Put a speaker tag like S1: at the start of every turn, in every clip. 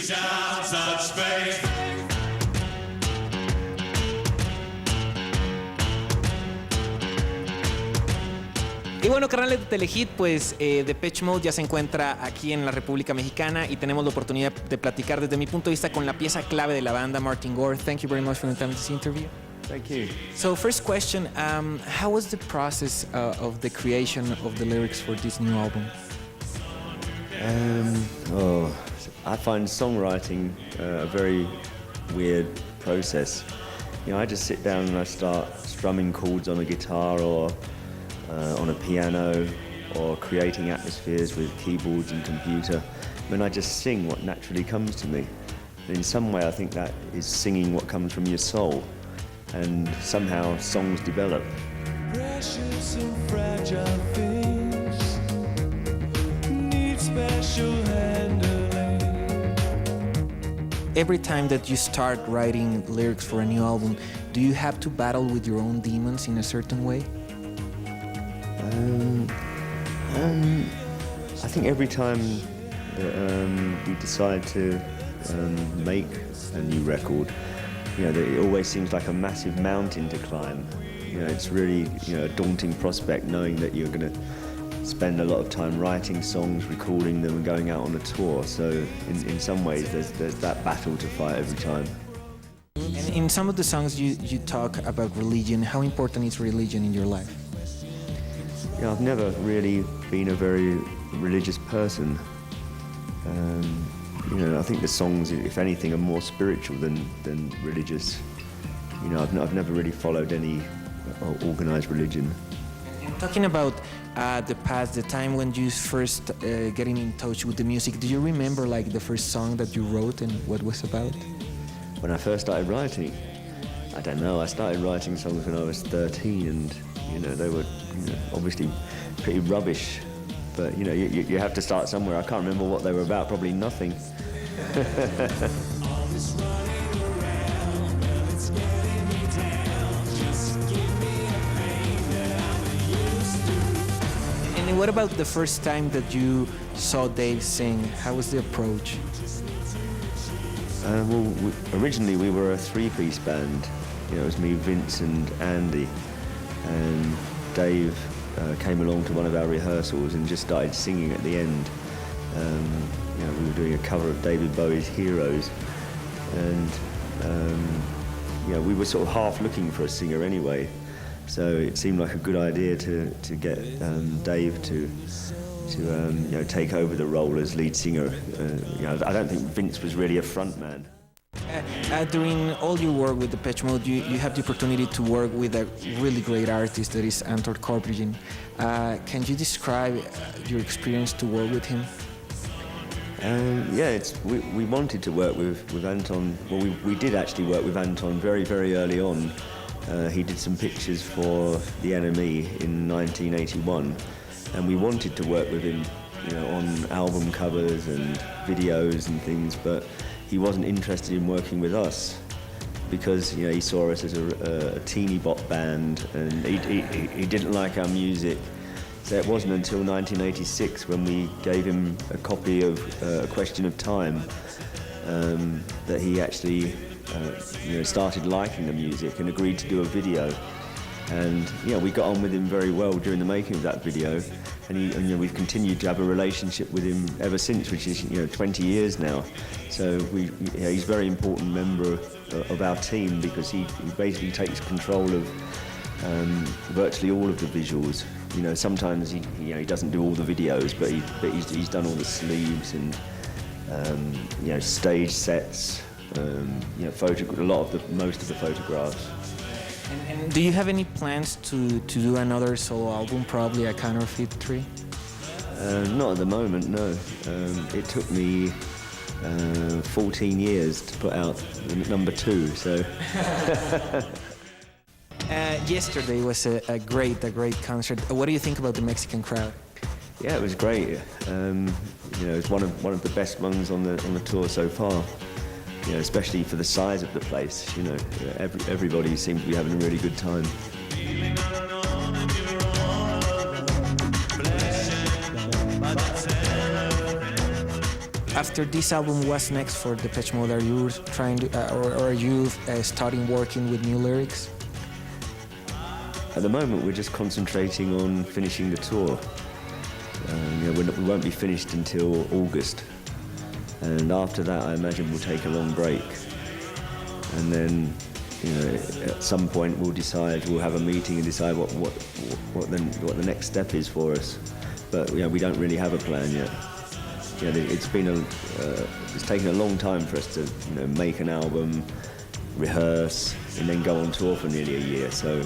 S1: shout such faith.
S2: Y bueno, carnales de Telehit, pues Depeche Mode ya se encuentra aquí en la República Mexicana y tenemos la oportunidad de platicar desde mi punto de vista con la pieza clave de la banda, Martin Gore. Thank you very much for the time to this interview.
S3: Thank you.
S2: So first question, how was the process of the creation of the lyrics for this new album?
S3: I find songwriting a very weird process. You know, I just sit down and I start strumming chords on a guitar or on a piano, or creating atmospheres with keyboards and computer. When I just sing what naturally comes to me. And in some way I think that is singing what comes from your soul, and somehow songs develop.
S1: Precious and fragile things need special handling.
S2: Every time that you start writing lyrics for a new album, do you have to battle with your own demons in a certain way?
S3: I think every time that we decide to make a new record, you know, it always seems like a massive mountain to climb. You know, it's really, you know, a daunting prospect knowing that you're going to spend a lot of time writing songs, recording them, and going out on a tour. So in some ways, there's that battle to fight every time.
S2: And in some of the songs you talk about religion. How important is religion in your life?
S3: You know, I've never really been a very religious person. You know, I think the songs, if anything, are more spiritual than religious. You know, I've never really followed any organized religion.
S2: And talking about the past, the time when you first getting in touch with the music, do you remember like the first song that you wrote and what was about?
S3: When I first started writing, I don't know, I started writing songs when I was 13, and you know, they were, you know, obviously pretty rubbish, but you know, you have to start somewhere. I can't remember what they were about, probably nothing.
S2: And what about the first time that you saw Dave sing? How was the approach?
S3: Well, originally we were a three-piece band. You know, it was me, Vince and Andy, and Dave came along to one of our rehearsals and just started singing at the end. You know, we were doing a cover of David Bowie's Heroes, and you know, we were sort of half looking for a singer anyway, so it seemed like a good idea to get Dave to you know, take over the role as lead singer. You know, I don't think Vince was really a front man.
S2: During all your work with Depeche Mode, you have the opportunity to work with a really great artist that is Anton Corbijn. Can you describe your experience to work with him?
S3: Yeah, we wanted to work with Anton. Well, we did actually work with Anton very, very early on. He did some pictures for The Enemy in 1981, and we wanted to work with him, you know, on album covers and videos and things, but he wasn't interested in working with us because, you know, he saw us as a teeny bop band, and he didn't like our music. So it wasn't until 1986 when we gave him a copy of A Question of Time that he actually you know, started liking the music and agreed to do a video. And you know, we got on with him very well during the making of that video, and you know, we've continued to have a relationship with him ever since, which is, you know, 20 years now. So yeah, he's a very important member of our team because he basically takes control of virtually all of the visuals. You know, sometimes he doesn't do all the videos, but he's done all the sleeves and you know, stage sets. You know, most of the photographs.
S2: And do you have any plans to do another solo album, probably a Counterfeit 3?
S3: Not at the moment, no. It took me 14 years to put out number 2, so.
S2: Yesterday was a great concert. What do you think about the Mexican crowd?
S3: Yeah, it was great. You know, it's one of the best ones on the tour so far. You know, especially for the size of the place. You know, everybody seemed to be having a really good time.
S2: after this album, what's next for Depeche Mode? Are you trying to, or are you starting working with new lyrics?
S3: At the moment, we're just concentrating on finishing the tour. We won't be finished until August, and after that, I imagine we'll take a long break, and then, at some point we'll have a meeting and decide what the next step is for us. But we don't really have a plan yet. It's taken a long time for us to make an album, rehearse, and then go on tour for nearly a year. So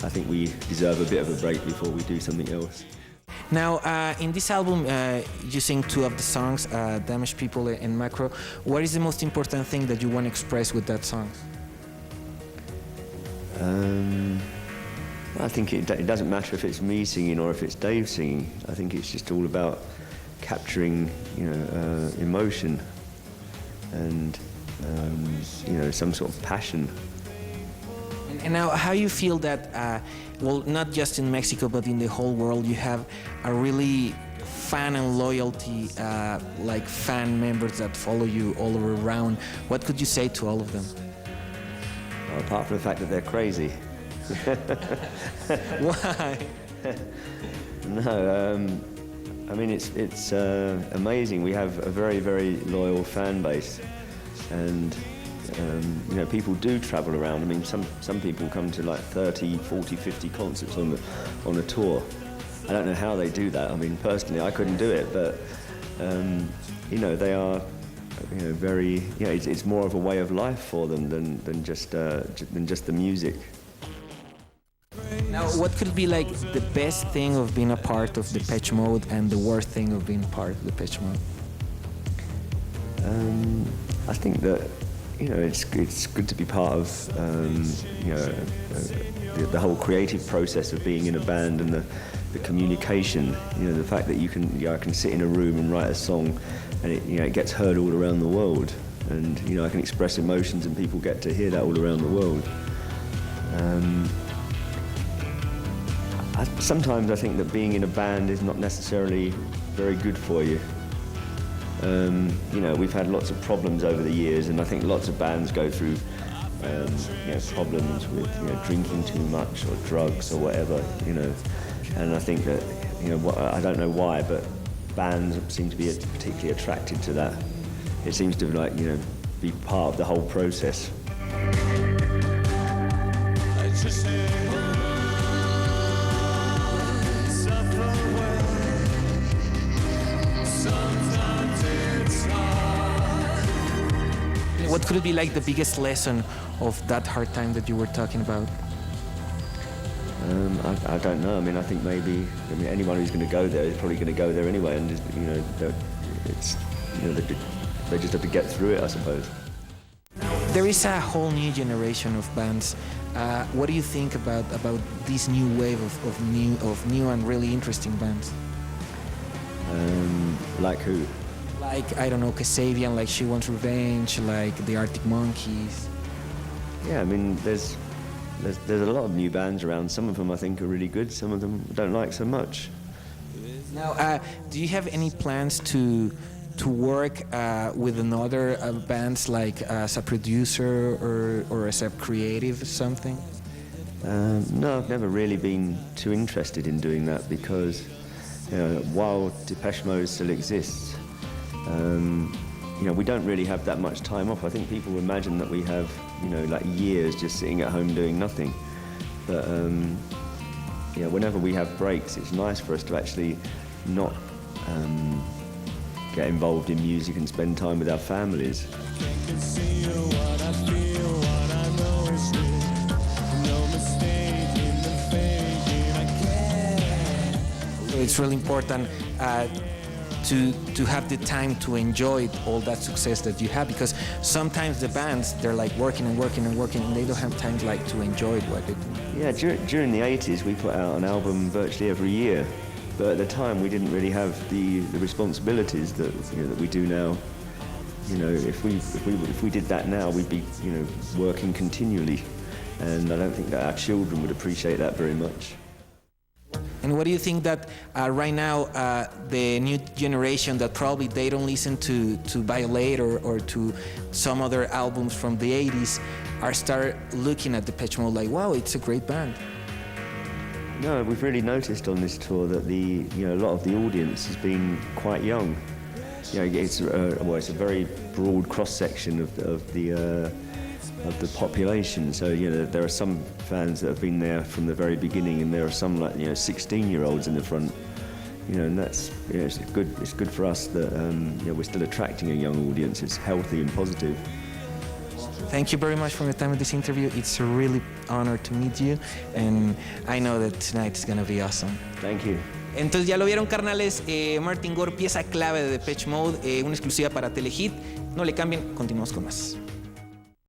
S3: I think we deserve a bit of a break before we do something else.
S2: Now, in this album, you sing two of the songs, Damaged People and Macro. What is the most important thing that you want to express with that song?
S3: I think it doesn't matter if it's me singing or if it's Dave singing. I think it's just all about capturing, emotion and, some sort of passion.
S2: And now, how you feel that, not just in Mexico, but in the whole world, you have a really fan and loyalty, like fan members that follow you all around. What could you say to all of them?
S3: Well, apart from the fact that they're crazy.
S2: Why?
S3: No, it's amazing. We have a very, very loyal fan base, and people do travel around. Some people come to like 30, 40, 50 concerts on a tour. I don't know how they do that. Personally, I couldn't do it, but they are. Very. It's more of a way of life for them than just the music.
S2: Now, what could be like the best thing of being a part of Depeche Mode and the worst thing of being part of Depeche Mode?
S3: I think that it's good to be part of the whole creative process of being in a band and the communication. The fact that I can sit in a room and write a song, and it gets heard all around the world, and I can express emotions and people get to hear that all around the world. Sometimes I think that being in a band is not necessarily very good for you. We've had lots of problems over the years, and I think lots of bands go through problems with drinking too much or drugs or whatever, and I think that I don't know why, but bands seem to be particularly attracted to that. It seems to be part of the whole process.
S2: What could be like the biggest lesson of that hard time that you were talking about?
S3: I don't know. I think maybe anyone who's going to go there is probably going to go there anyway, and they just have to get through it, I suppose.
S2: There is a whole new generation of bands. What do you think about this new wave of new and really interesting bands?
S3: Like who?
S2: Like, I don't know, Kasabian, like She Wants Revenge, like the Arctic Monkeys.
S3: Yeah, there's a lot of new bands around. Some of them I think are really good. Some of them I don't like so much.
S2: Now, do you have any plans to work with another bands, like as a producer or as a creative something?
S3: No, I've never really been too interested in doing that because while Depeche Mode still exists, we don't really have that much time off. I think people imagine that we have, like years just sitting at home doing nothing. But, whenever we have breaks, it's nice for us to actually not get involved in music and spend time with our families.
S2: It's really important to have the time to enjoy all that success that you have, because sometimes the bands, they're like working and working and working, and they don't have time to enjoy what they do.
S3: Yeah, during the 80s we put out an album virtually every year, but at the time we didn't really have the responsibilities that that we do now. If we did that now, we'd be working continually, and I don't think that our children would appreciate that very much.
S2: And what do you think that right now the new generation that probably they don't listen to Violate or to some other albums from the 80s are start looking at Depeche Mode like, wow, it's a great band?
S3: No, we've really noticed on this tour that a lot of the audience has been quite young. It's a very broad cross section of the population. So there are some fans that have been there from the very beginning, and there are some 16-year-olds in the front. And that's it's good for us that we're still attracting a young audience. It's healthy and positive.
S2: Thank you very much for your time with this interview. It's a really honor to meet you, and I know that tonight is gonna be awesome.
S3: Thank you.
S2: Entonces ya lo vieron, carnales, Martin Gore, pieza clave de Depeche Mode, una exclusiva para Telehit. No le cambien, continuamos con más.